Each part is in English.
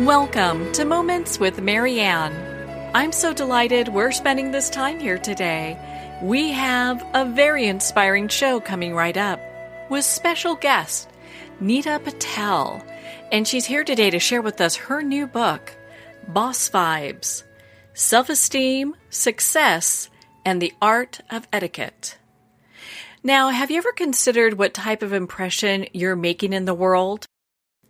Welcome to Moments with Marianne. I'm so delighted we're spending this time here today. We have a very inspiring show coming right up with special guest Nita Patel, and she's here today to share with us her new book, Boss Vibes: Self-Esteem, Success, and the Art of Etiquette. Now, have you ever considered what type of impression you're making in the world?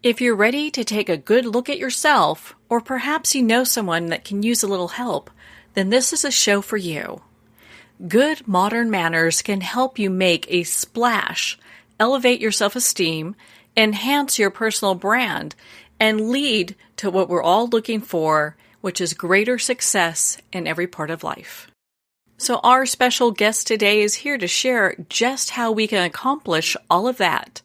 If you're ready to take a good look at yourself, or perhaps you know someone that can use a little help, then this is a show for you. Good modern manners can help you make a splash, elevate your self-esteem, enhance your personal brand, and lead to what we're all looking for, which is greater success in every part of life. So our special guest today is here to share just how we can accomplish all of that.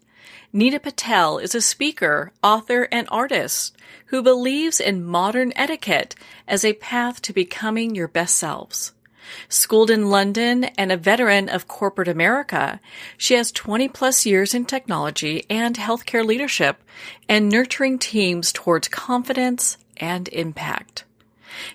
Nita Patel is a speaker, author, and artist who believes in modern etiquette as a path to becoming your best selves. Schooled in London and a veteran of corporate America, she has 20-plus years in technology and healthcare leadership and nurturing teams towards confidence and impact.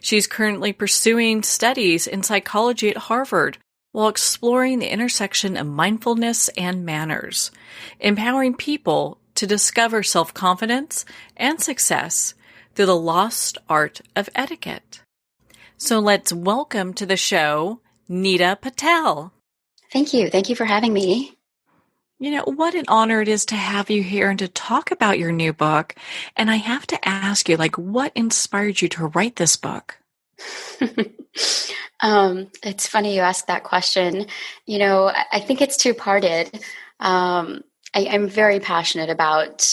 She's currently pursuing studies in psychology at Harvard while exploring the intersection of mindfulness and manners, empowering people to discover self-confidence and success through the lost art of etiquette. So let's welcome to the show, Nita Patel. Thank you. Thank you for having me. You know, what an honor it is to have you here and to talk about your new book. And I have to ask you, what inspired you to write this book? It's funny you ask that question. You know, I think it's two-parted. I'm very passionate about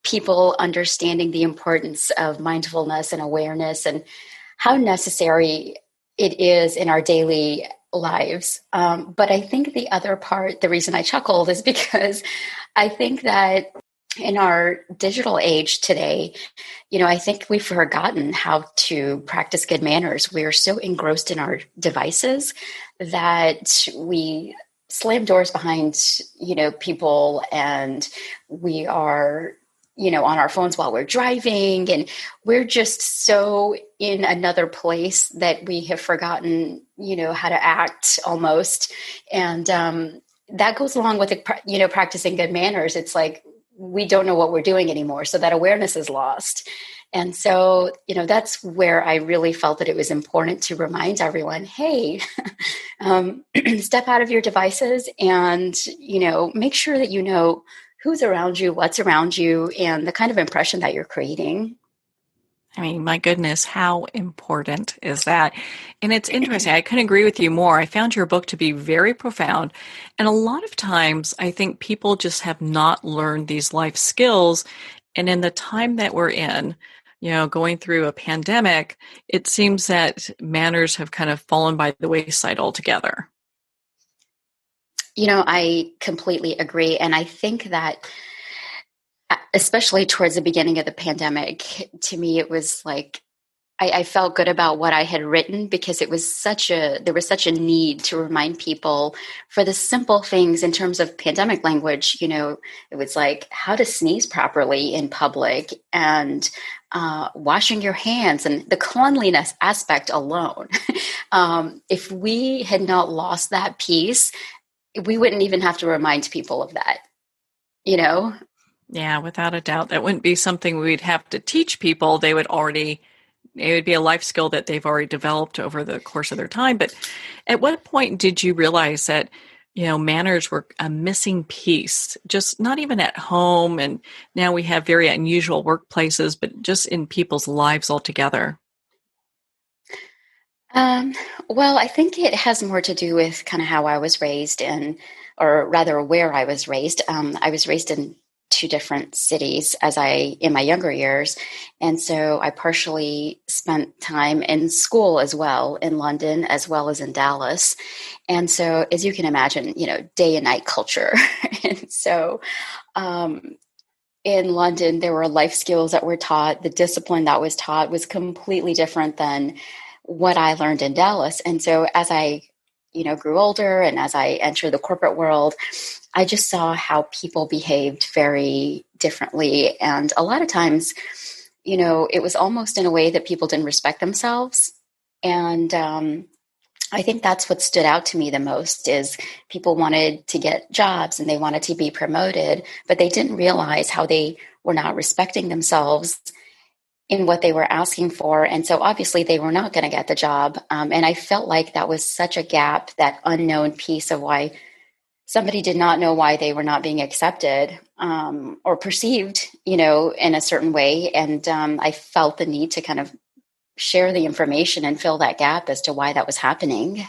people understanding the importance of mindfulness and awareness and how necessary it is in our daily lives. But I think the other part, the reason I chuckled is because I think that in our digital age today, you know, I think we've forgotten how to practice good manners. We are so engrossed in our devices that we slam doors behind, people, and we are, on our phones while we're driving, and we're just so in another place that we have forgotten, how to act almost. And that goes along with, practicing good manners. It's like, we don't know what we're doing anymore. So that awareness is lost. And so, that's where I really felt that it was important to remind everyone, hey, step out of your devices and, make sure that you know who's around you, what's around you, and the kind of impression that you're creating. I mean, my goodness, how important is that? And it's interesting. I couldn't agree with you more. I found your book to be very profound. And a lot of times, I think people just have not learned these life skills. And in the time that we're in, going through a pandemic, it seems that manners have kind of fallen by the wayside altogether. I completely agree. And I think that especially towards the beginning of the pandemic, to me, it was like, I felt good about what I had written because there was such a need to remind people for the simple things in terms of pandemic language. It was like how to sneeze properly in public and washing your hands and the cleanliness aspect alone. If we had not lost that piece, we wouldn't even have to remind people of that, Yeah, without a doubt. That wouldn't be something we'd have to teach people. It would be a life skill that they've already developed over the course of their time. But at what point did you realize that, manners were a missing piece, just not even at home? And now we have very unusual workplaces, but just in people's lives altogether. Well, I think it has more to do with kind of how I was raised or rather where I was raised. I was raised in two different cities in my younger years. And so I partially spent time in school as well, in London, as well as in Dallas. And so, as you can imagine, day and night culture. And so, in London, there were life skills that were taught. The discipline that was taught was completely different than what I learned in Dallas. And so as I, grew older and as I entered the corporate world, I just saw how people behaved very differently. And a lot of times, it was almost in a way that people didn't respect themselves. And I think that's what stood out to me the most is people wanted to get jobs and they wanted to be promoted, but they didn't realize how they were not respecting themselves in what they were asking for. And so obviously they were not going to get the job. And I felt like that was such a gap, that unknown piece of why somebody did not know why they were not being accepted or perceived, in a certain way. And I felt the need to kind of share the information and fill that gap as to why that was happening.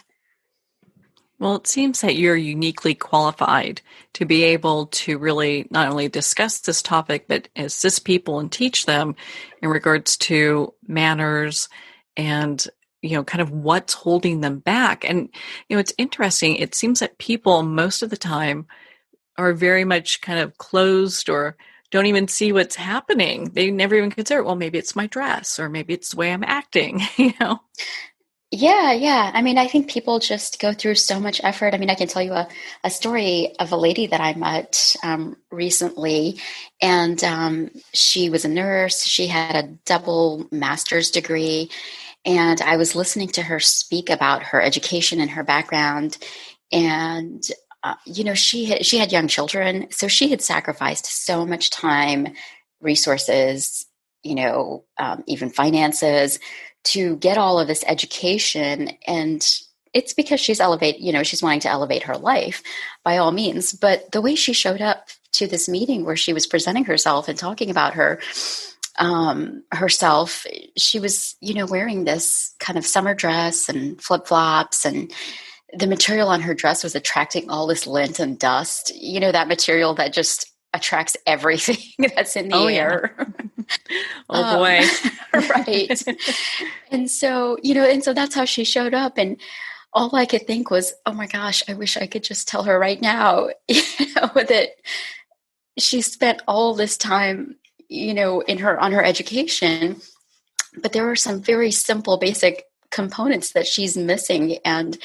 Well, it seems that you're uniquely qualified to be able to really not only discuss this topic, but assist people and teach them in regards to manners and, kind of what's holding them back. And, it's interesting. It seems that people most of the time are very much kind of closed or don't even see what's happening. They never even consider, well, maybe it's my dress or maybe it's the way I'm acting, Yeah. I mean, I think people just go through so much effort. I mean, I can tell you a story of a lady that I met recently, and she was a nurse. She had a double master's degree, and I was listening to her speak about her education and her background. And she had young children, so she had sacrificed so much time, resources, even finances, to get all of this education. And it's because she's wanting to elevate her life by all means. But the way she showed up to this meeting where she was presenting herself and talking about herself, she was, wearing this kind of summer dress and flip-flops, and the material on her dress was attracting all this lint and dust, that material that just attracts everything that's in the air. Oh boy. Right. And so, that's how she showed up. And all I could think was, oh my gosh, I wish I could just tell her right now, that she spent all this time, on her education, but there are some very simple, basic components that she's missing. And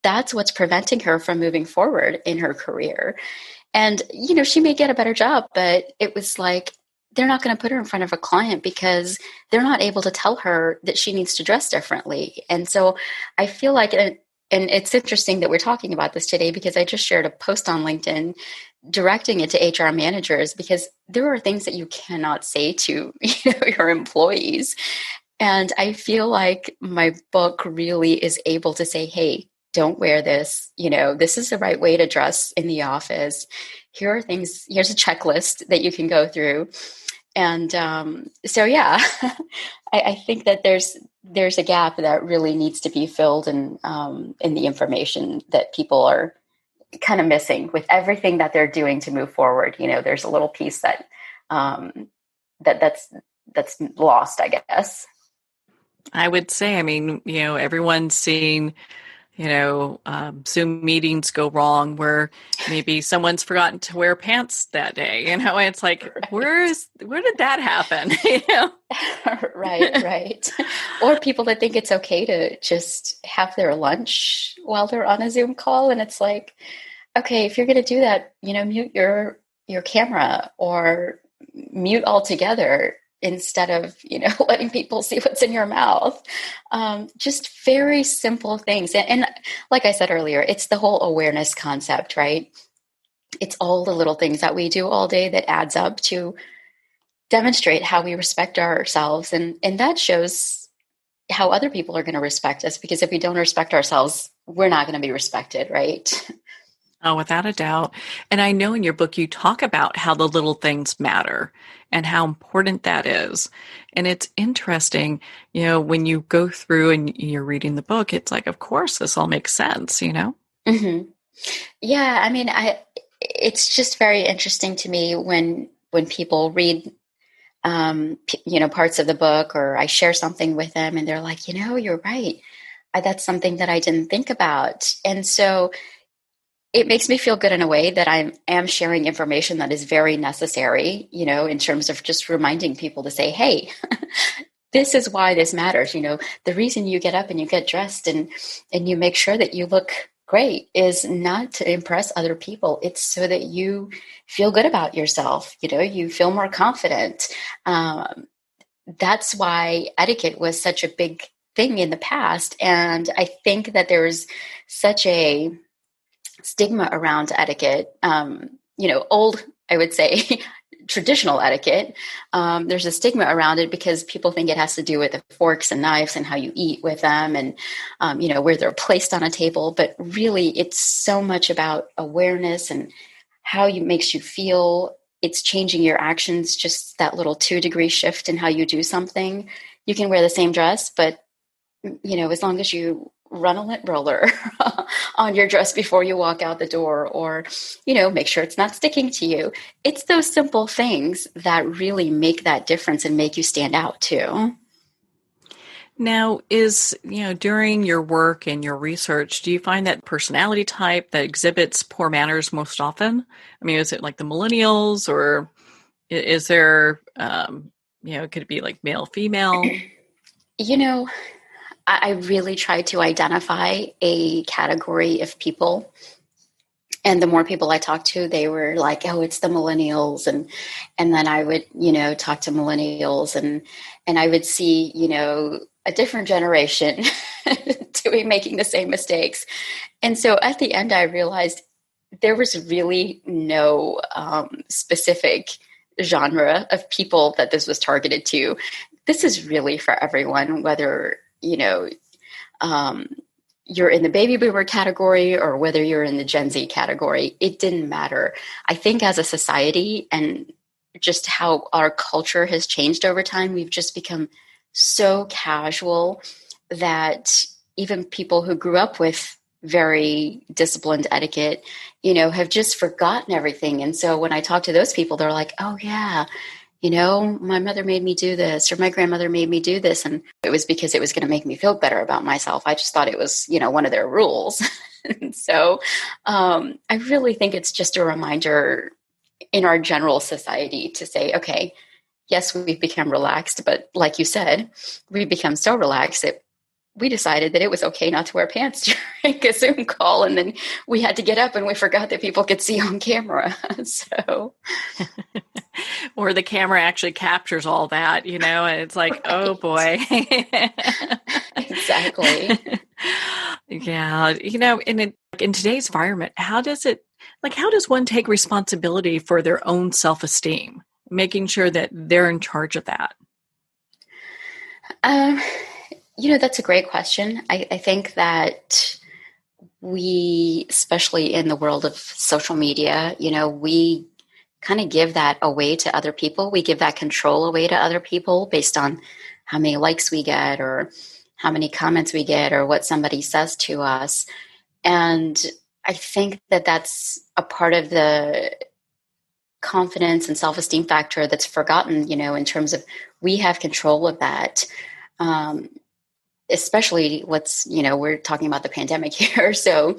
that's what's preventing her from moving forward in her career. And, she may get a better job, but it was like, they're not going to put her in front of a client because they're not able to tell her that she needs to dress differently. And so I feel like, and it's interesting that we're talking about this today, because I just shared a post on LinkedIn directing it to HR managers, because there are things that you cannot say to your employees. And I feel like my book really is able to say, hey, don't wear this. This is the right way to dress in the office. Here are things, here's a checklist that you can go through. And I think that there's a gap that really needs to be filled in the information that people are kind of missing with everything that they're doing to move forward. There's a little piece that that's lost, I guess. I would say, I mean, everyone's seen Zoom meetings go wrong where maybe someone's forgotten to wear pants that day, and it's like, right. where did that happen? Right. Or people that think it's okay to just have their lunch while they're on a Zoom call. And it's like, okay, if you're going to do that, mute your camera or mute altogether, instead of, letting people see what's in your mouth. Just very simple things. And like I said earlier, it's the whole awareness concept, right? It's all the little things that we do all day that adds up to demonstrate how we respect ourselves. And that shows how other people are going to respect us, because if we don't respect ourselves, we're not going to be respected, right? Oh, without a doubt. And I know in your book, you talk about how the little things matter and how important that is. And it's interesting, when you go through and you're reading the book, it's like, of course, this all makes sense, Mm-hmm. Yeah. I mean, it's just very interesting to me when people read, parts of the book, or I share something with them and they're like, you're right. That's something that I didn't think about. And so it makes me feel good in a way that I am sharing information that is very necessary, in terms of just reminding people to say, hey, this is why this matters. The reason you get up and you get dressed and you make sure that you look great is not to impress other people. It's so that you feel good about yourself. You feel more confident. that's why etiquette was such a big thing in the past. And I think that there's such a stigma around etiquette, old, I would say, traditional etiquette. There's a stigma around it because people think it has to do with the forks and knives and how you eat with them and, where they're placed on a table. But really, it's so much about awareness and how it makes you feel. It's changing your actions, just that little 2-degree shift in how you do something. You can wear the same dress, but, as long as you run a lint roller on your dress before you walk out the door, or, make sure it's not sticking to you. It's those simple things that really make that difference and make you stand out too. Now, during your work and your research, do you find that personality type that exhibits poor manners most often? I mean, is it like the millennials, or is there, could it be like male, female? I really tried to identify a category of people. And the more people I talked to, they were like, oh, it's the millennials. And then I would, talk to millennials and I would see, a different generation making the same mistakes. And so at the end, I realized there was really no specific genre of people that this was targeted to. This is really for everyone, whether, you're in the baby boomer category or whether you're in the Gen Z category. It didn't matter. I think as a society and just how our culture has changed over time, we've just become so casual that even people who grew up with very disciplined etiquette, have just forgotten everything. And so when I talk to those people, they're like, oh yeah, my mother made me do this, or my grandmother made me do this. And it was because it was going to make me feel better about myself. I just thought it was, one of their rules. So I really think it's just a reminder in our general society to say, okay, yes, we've become relaxed, but like you said, we've become so relaxed that we decided that it was okay not to wear pants during a Zoom call. And then we had to get up and we forgot that people could see on camera. So, or the camera actually captures all that, and it's like, right. Oh boy. Exactly. Yeah. In today's environment, how does one take responsibility for their own self-esteem, making sure that they're in charge of that? That's a great question. I think that we, especially in the world of social media, we kind of give that away to other people. We give that control away to other people based on how many likes we get or how many comments we get or what somebody says to us. And I think that that's a part of the confidence and self-esteem factor that's forgotten, in terms of we have control of that. Especially we're talking about the pandemic here. So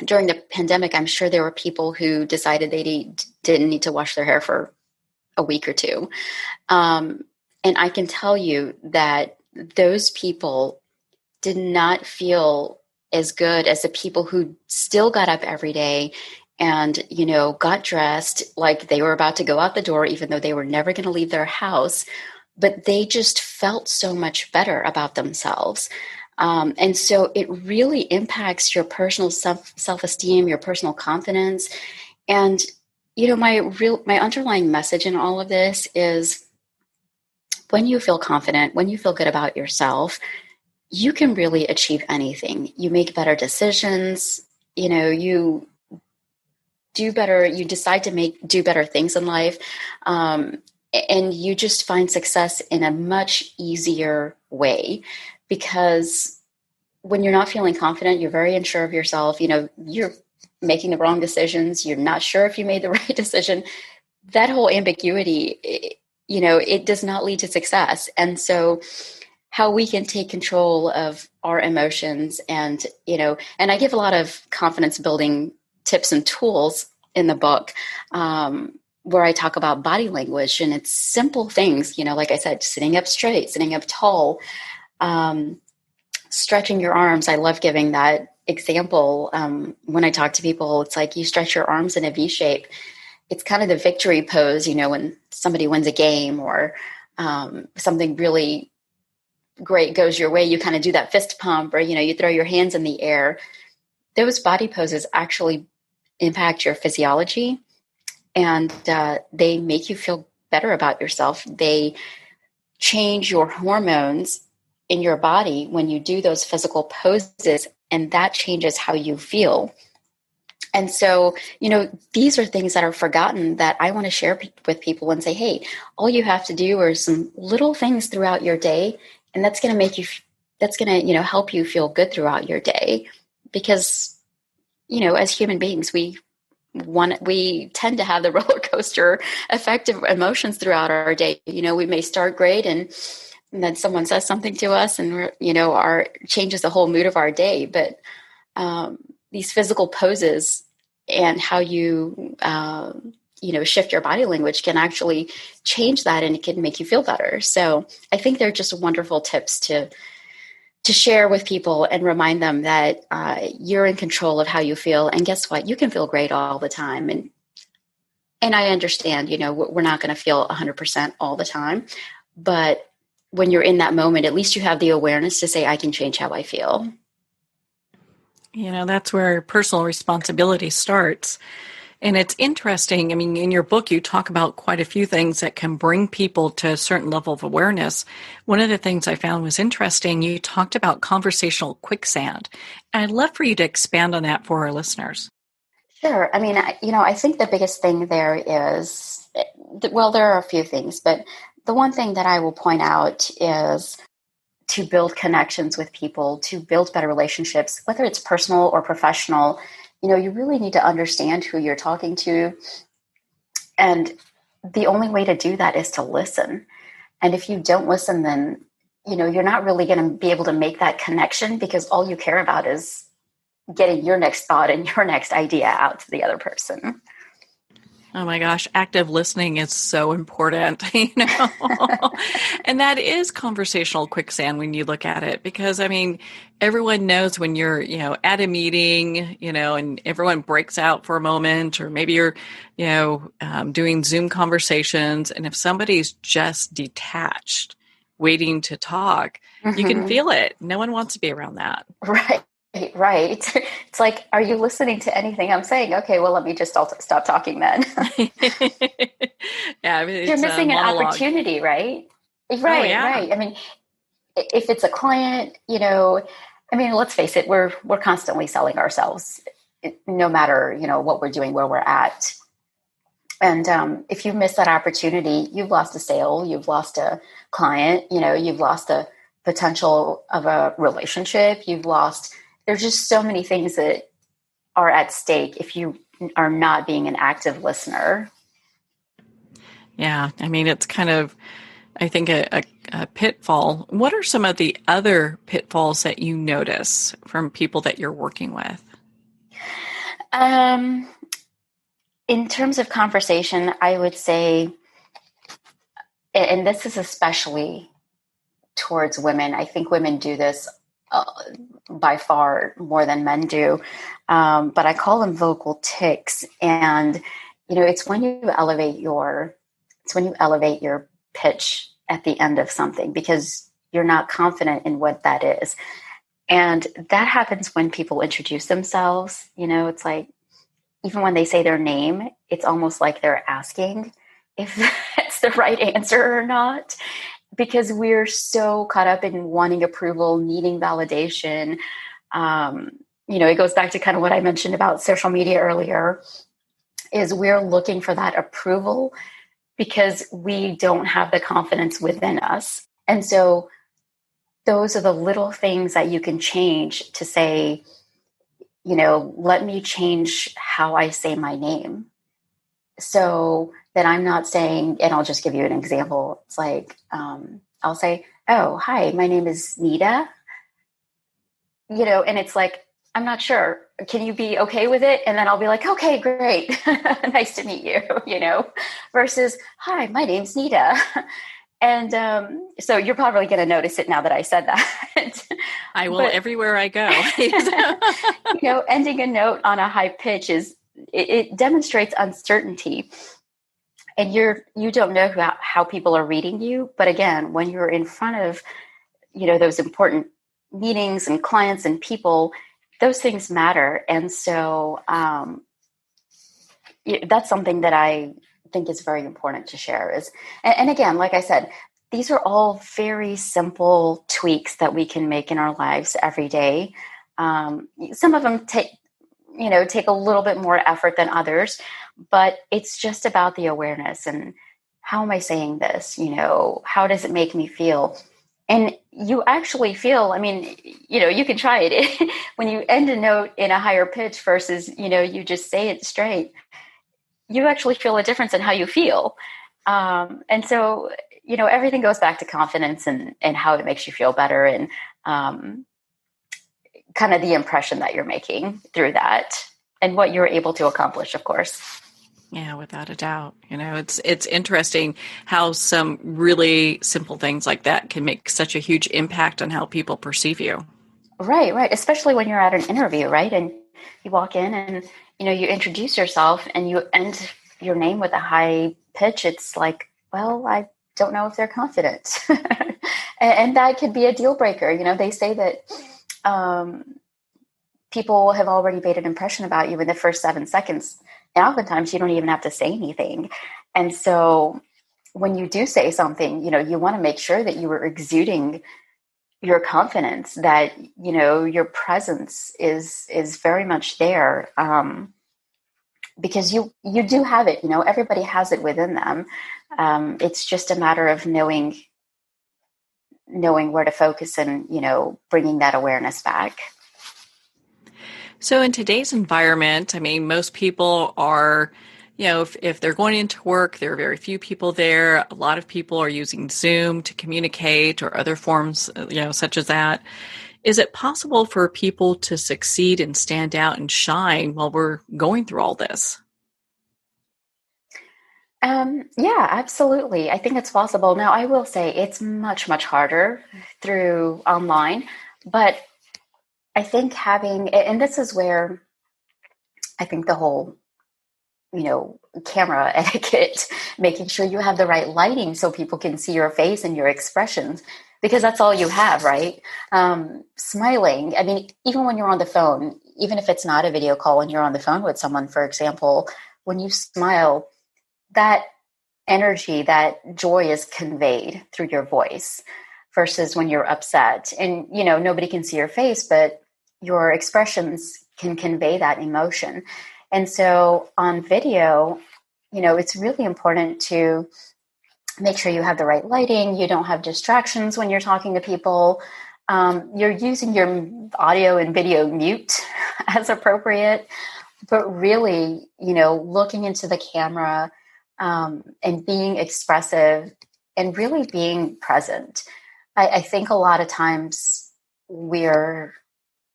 during the pandemic, I'm sure there were people who decided they didn't need to wash their hair for a week or two. And I can tell you that those people did not feel as good as the people who still got up every day and, got dressed like they were about to go out the door, even though they were never going to leave their house. But they just felt so much better about themselves. And so it really impacts your personal self-esteem, your personal confidence. And, my underlying message in all of this is when you feel confident, when you feel good about yourself, you can really achieve anything. You make better decisions, you do better, you decide to do better things in life. And you just find success in a much easier way, because when you're not feeling confident, you're very unsure of yourself. You're making the wrong decisions. You're not sure if you made the right decision. That whole ambiguity, it does not lead to success. And so how we can take control of our emotions and I give a lot of confidence building tips and tools in the book, where I talk about body language, and it's simple things, like I said, sitting up straight, sitting up tall, stretching your arms. I love giving that example. When I talk to people, it's like you stretch your arms in a V shape. It's kind of the victory pose, when somebody wins a game or, something really great goes your way, you kind of do that fist pump, or, you throw your hands in the air. Those body poses actually impact your physiology, and they make you feel better about yourself. They change your hormones in your body when you do those physical poses, and that changes how you feel. And so, these are things that are forgotten that I want to share with people and say, hey, all you have to do are some little things throughout your day, and that's going to help you feel good throughout your day. Because, as human beings, we tend to have the roller coaster effect of emotions throughout our day. We may start great, and then someone says something to us, and changes the whole mood of our day. But these physical poses and how you shift your body language can actually change that, and it can make you feel better. So I think they're just wonderful tips to share with people and remind them that you're in control of how you feel. And guess what? You can feel great all the time. And I understand, we're not going to feel 100% all the time. But when you're in that moment, at least you have the awareness to say, I can change how I feel. That's where personal responsibility starts. And it's interesting. I mean, in your book, you talk about quite a few things that can bring people to a certain level of awareness. One of the things I found was interesting. You talked about conversational quicksand. And I'd love for you to expand on that for our listeners. Sure. I mean, I think the biggest thing there is, well, there are a few things, but the one thing that I will point out is to build connections with people, to build better relationships, whether it's personal or professional. You really need to understand who you're talking to. And the only way to do that is to listen. And if you don't listen, then, you're not really going to be able to make that connection, because all you care about is getting your next thought and your next idea out to the other person. Oh my gosh, active listening is so important, and that is conversational quicksand when you look at it, because everyone knows when you're, at a meeting, and everyone breaks out for a moment, or maybe you're, doing Zoom conversations. And if somebody's just detached, waiting to talk, you can feel it. No one wants to be around that. Right. It's like, are you listening to anything I'm saying? Okay, well, let me just stop talking then. Yeah, you're missing an opportunity, right? Right, oh, yeah. Right. I mean, if it's a client, let's face it, we're constantly selling ourselves, no matter, what we're doing, where we're at. And if you miss that opportunity, you've lost a sale, you've lost a client, you've lost a potential of a relationship, there's just so many things that are at stake if you are not being an active listener. Yeah. It's kind of, I think, a pitfall. What are some of the other pitfalls that you notice from people that you're working with? In terms of conversation, I would say, and this is especially towards women, I think women do this by far more than men do. But I call them vocal tics. And, it's when you elevate your pitch at the end of something, because you're not confident in what that is. And that happens when people introduce themselves. It's like, even when they say their name, it's almost like they're asking if that's the right answer or not, because we're so caught up in wanting approval, needing validation. It goes back to kind of what I mentioned about social media earlier, is we're looking for that approval because we don't have the confidence within us. And so those are the little things that you can change to say, let me change how I say my name, so that I'm not saying, and I'll just give you an example. It's like, I'll say, oh, hi, my name is Nita, and it's like, I'm not sure. Can you be okay with it? And then I'll be like, okay, great. Nice to meet you, versus, hi, my name's Nita. And so you're probably going to notice it now that I said that. I will, everywhere I go. Ending a note on a high pitch it demonstrates uncertainty. and you don't know how people are reading you. But again, when you're in front of, those important meetings and clients and people, those things matter. And so that's something that I think is very important to share is, and again, like I said, these are all very simple tweaks that we can make in our lives every day. Some of them take a little bit more effort than others, but it's just about the awareness and how am I saying this? How does it make me feel? And you actually feel, you can try it when you end a note in a higher pitch versus, you just say it straight. You actually feel a difference in how you feel. And so, everything goes back to confidence and how it makes you feel better and kind of the impression that you're making through that and what you're able to accomplish, of course. Yeah, without a doubt. It's interesting how some really simple things like that can make such a huge impact on how people perceive you. Right. Especially when you're at an interview, right? And you walk in and, you introduce yourself and you end your name with a high pitch. It's like, well, I don't know if they're confident. and that could be a deal breaker. They say that people have already made an impression about you in the first 7 seconds. And oftentimes you don't even have to say anything. And so when you do say something, you want to make sure that you are exuding your confidence, that, your presence is very much there. Because you do have it, everybody has it within them. It's just a matter of knowing where to focus and, bringing that awareness back. So in today's environment, most people are, if they're going into work, there are very few people there. A lot of people are using Zoom to communicate or other forms, such as that. Is it possible for people to succeed and stand out and shine while we're going through all this? Yeah, absolutely. I think it's possible. Now, I will say it's much, much harder through online, but I think and this is where I think the whole, camera etiquette, making sure you have the right lighting so people can see your face and your expressions, because that's all you have, right? Smiling. Even when you're on the phone, even if it's not a video call and you're on the phone with someone, for example, when you smile, that energy, that joy is conveyed through your voice versus when you're upset. And, nobody can see your face, but your expressions can convey that emotion. And so on video, it's really important to make sure you have the right lighting. You don't have distractions when you're talking to people. You're using your audio and video mute as appropriate, but really, looking into the camera and being expressive and really being present. I think a lot of times we're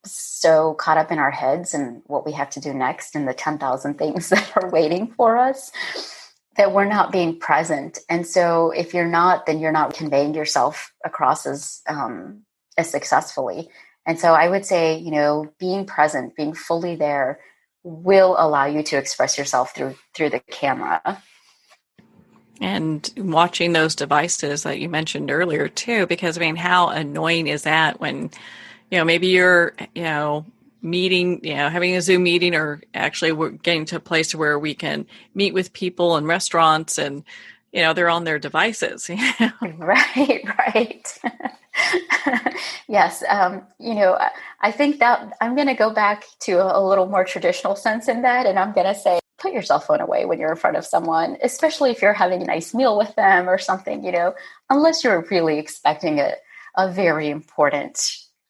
so caught up in our heads and what we have to do next and the 10,000 things that are waiting for us that we're not being present. And so if you're not, then you're not conveying yourself across as successfully. And so I would say, being present, being fully there will allow you to express yourself through the camera. And watching those devices that you mentioned earlier too, because how annoying is that when, maybe you're, meeting, having a Zoom meeting, or actually we're getting to a place where we can meet with people in restaurants and, they're on their devices. Right. Yes. I think that I'm going to go back to a little more traditional sense in that. And I'm going to say, put your cell phone away when you're in front of someone, especially if you're having a nice meal with them or something, unless you're really expecting a very important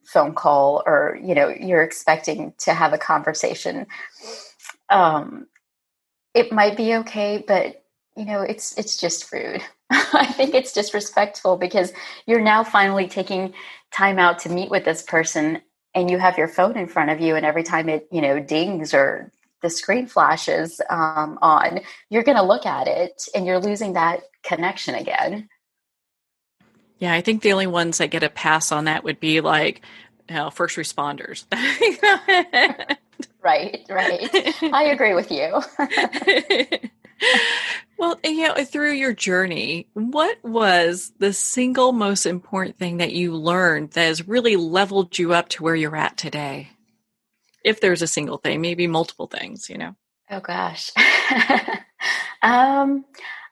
phone call or, you're expecting to have a conversation. It might be okay, but, it's just rude. I think it's disrespectful because you're now finally taking time out to meet with this person and you have your phone in front of you, and every time it, dings or the screen flashes on, you're going to look at it and you're losing that connection again. Yeah, I think the only ones that get a pass on that would be like, first responders. Right. I agree with you. Well, through your journey, what was the single most important thing that you learned that has really leveled you up to where you're at today? If there's a single thing, maybe multiple things. Oh gosh. um,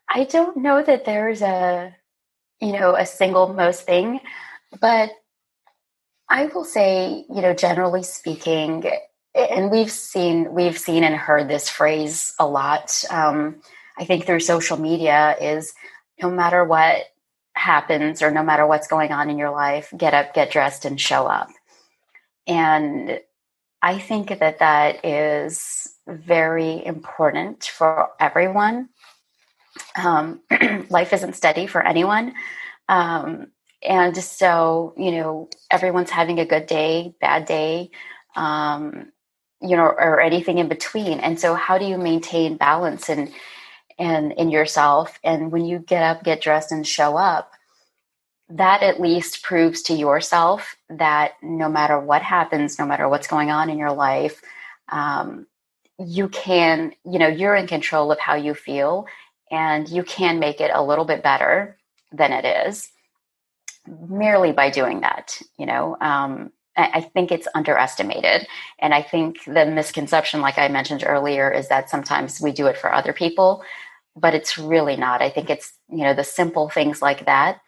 I don't know that there's a single most thing, but I will say, generally speaking, and we've seen and heard this phrase a lot. I think through social media is no matter what happens or no matter what's going on in your life, get up, get dressed, and show up. And I think that is very important for everyone. Life isn't steady for anyone. And so, everyone's having a good day, bad day, or anything in between. And so how do you maintain balance in yourself? And when you get up, get dressed, and show up, that at least proves to yourself that no matter what happens, no matter what's going on in your life, you can, you're in control of how you feel, and you can make it a little bit better than it is merely by doing that. I think it's underestimated. And I think the misconception, like I mentioned earlier, is that sometimes we do it for other people, but it's really not. I think it's, the simple things like that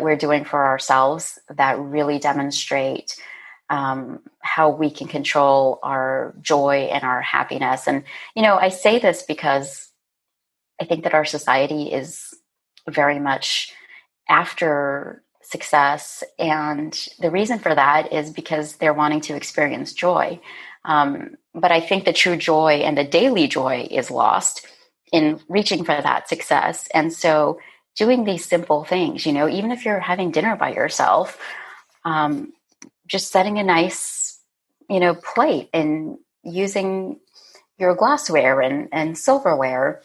we're doing for ourselves that really demonstrate how we can control our joy and our happiness. And, I say this because I think that our society is very much after success. And the reason for that is because they're wanting to experience joy. But I think the true joy and the daily joy is lost in reaching for that success. And so doing these simple things, even if you're having dinner by yourself, just setting a nice, plate and using your glassware and silverware,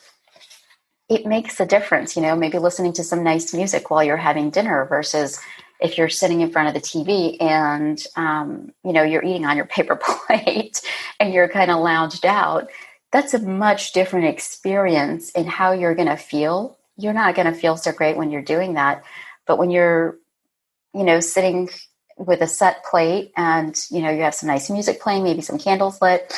it makes a difference, maybe listening to some nice music while you're having dinner versus if you're sitting in front of the TV and, you're eating on your paper plate and you're kind of lounged out. That's a much different experience in how you're going to feel. You're not going to feel so great when you're doing that. But when you're, sitting with a set plate and, you have some nice music playing, maybe some candles lit,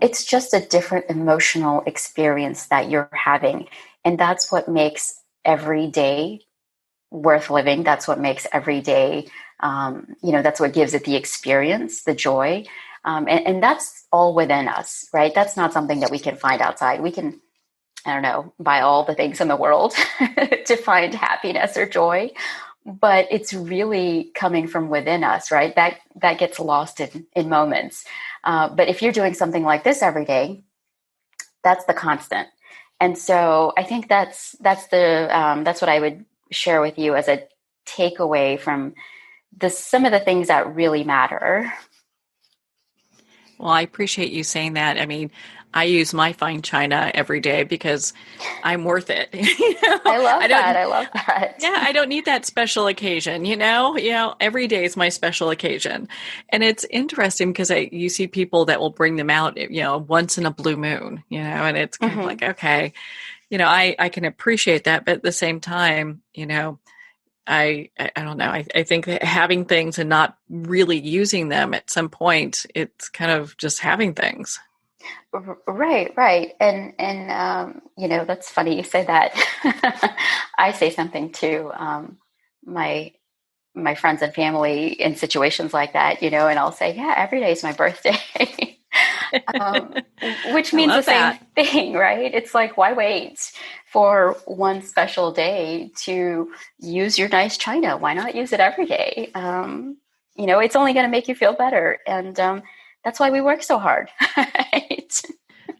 it's just a different emotional experience that you're having. And that's what makes every day worth living. That's what makes every day, that's what gives it the experience, the joy. And that's all within us, right? That's not something that we can find outside. We can, I don't know, buy all the things in the world to find happiness or joy. But it's really coming from within us, right? That gets lost in moments. But if you're doing something like this every day, that's the constant. And so I think that's what I would share with you as a takeaway from some of the things that really matter. Well, I appreciate you saying that. I mean, I use my fine china every day because I'm worth it. I love that. Yeah, I don't need that special occasion, every day is my special occasion. And it's interesting because you see people that will bring them out, once in a blue moon, and it's kind of like, okay, I can appreciate that. But at the same time, I don't know. I think that having things and not really using them at some point, it's kind of just having things. Right. And that's funny you say that. I say something to my friends and family in situations like that, and I'll say, yeah, every day is my birthday. Which means the same thing, right? It's like, why wait for one special day to use your nice china? Why not use it every day? It's only going to make you feel better. And that's why we work so hard. Right?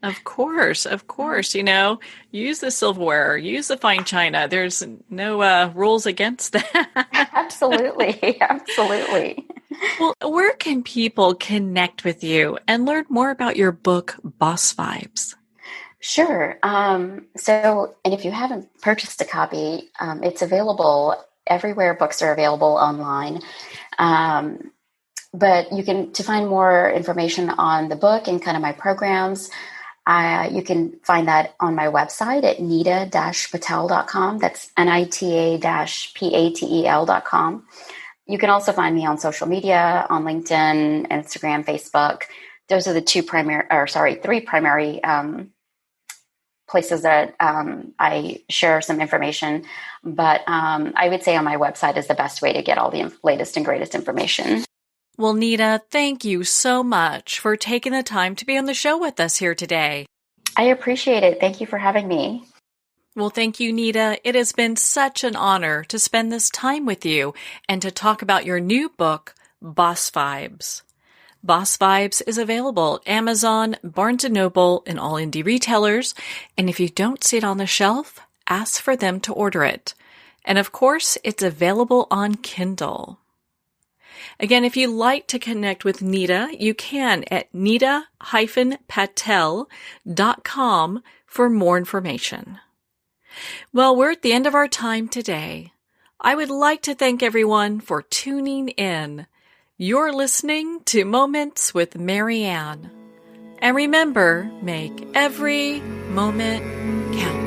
Of course. Use the silverware, use the fine china. There's no rules against that. Absolutely. Well, where can people connect with you and learn more about your book, Boss Vibes? Sure. And if you haven't purchased a copy, it's available everywhere books are available online. But to find more information on the book and kind of my programs, You can find that on my website at nita-patel.com. That's nita-patel.com. You can also find me on social media, on LinkedIn, Instagram, Facebook. Those are the three primary places that I share some information. But I would say on my website is the best way to get all the latest and greatest information. Well, Nita, thank you so much for taking the time to be on the show with us here today. I appreciate it. Thank you for having me. Well, thank you, Nita. It has been such an honor to spend this time with you and to talk about your new book, Boss Vibes. Boss Vibes is available at Amazon, Barnes & Noble, and all indie retailers. And if you don't see it on the shelf, ask for them to order it. And of course, it's available on Kindle. Again, if you'd like to connect with Nita, you can at nita-patel.com for more information. Well, we're at the end of our time today. I would like to thank everyone for tuning in. You're listening to Moments with Marianne. And remember, make every moment count.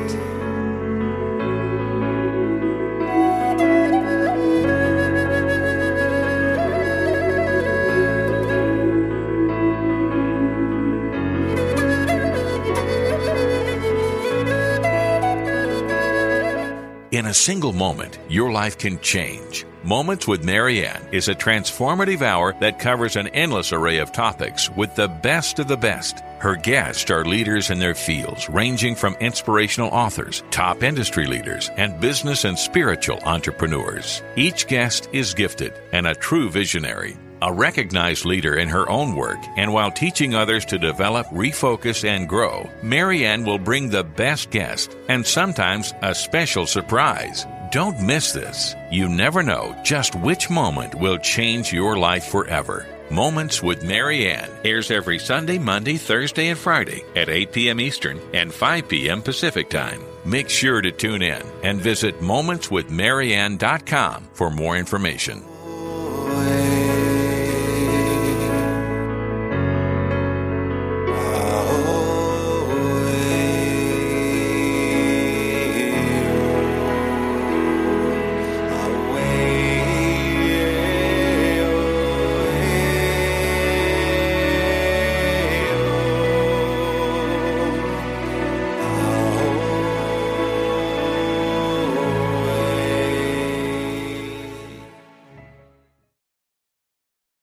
In a single moment, your life can change. Moments with Marianne is a transformative hour that covers an endless array of topics with the best of the best. Her guests are leaders in their fields, ranging from inspirational authors, top industry leaders, and business and spiritual entrepreneurs. Each guest is gifted and a true visionary, a recognized leader in her own work, and while teaching others to develop, refocus, and grow, Marianne will bring the best guest and sometimes a special surprise. Don't miss this. You never know just which moment will change your life forever. Moments with Marianne airs every Sunday, Monday, Thursday, and Friday at 8 p.m. Eastern and 5 p.m. Pacific Time. Make sure to tune in and visit momentswithmarianne.com for more information.